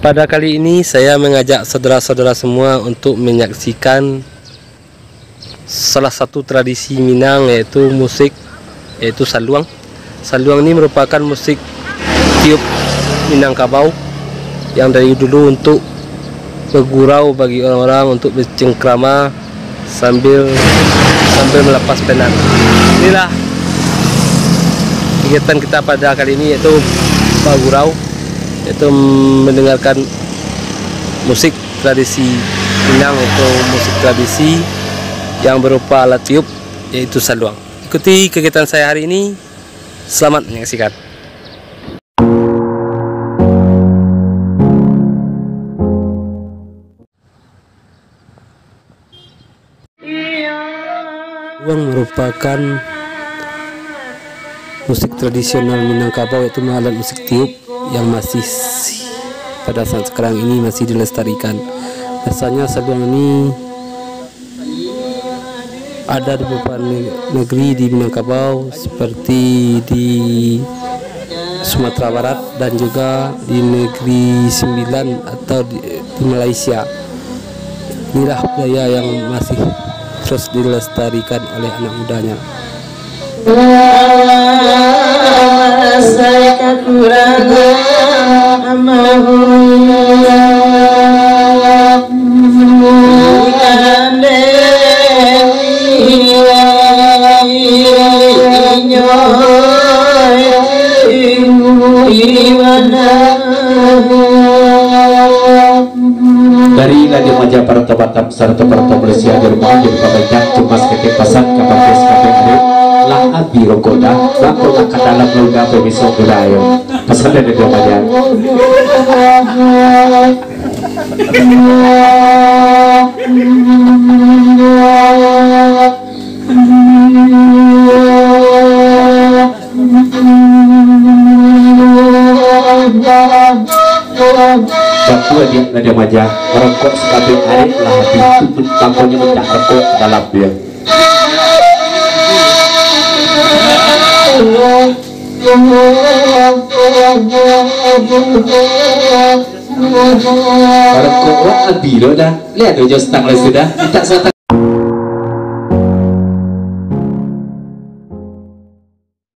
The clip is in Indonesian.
Pada kali ini saya mengajak saudara-saudara semua untuk menyaksikan salah satu tradisi Minang, yaitu musik, yaitu saluang. Saluang ini merupakan musik tiup Minangkabau yang dari dulu untuk bergurau bagi orang-orang untuk bercengkrama sambil melepas penat. Inilah kegiatan kita pada kali ini, yaitu bergurau, yaitu mendengarkan musik tradisi Minang, yaitu musik tradisi yang berupa alat tiup, yaitu saluang. Ikuti kegiatan saya hari ini. Selamat menyaksikan. Saluang merupakan musik tradisional Minangkabau, yaitu alat musik tiup yang masih pada saat sekarang ini masih dilestarikan. Biasanya saluang ini ada di beberapa negeri di Minangkabau, seperti di Sumatera Barat dan juga di negeri Sembilan atau di Malaysia. Inilah budaya yang masih terus dilestarikan oleh anak mudanya. Dari Radio Maja Parto Batam serta Parto Malaysia di rumah di pabaikan cemas keke pasan kapal kafe hari lah abi rokoda bako nak dalam loga pemisok budaya pesan dari Radio Maja. Berdua dia Nadia Maja merokok sekali air lah itu tampaknya mendak rokok dalam dia. Merokok abi lo dah lihat do jostang lah sudah tak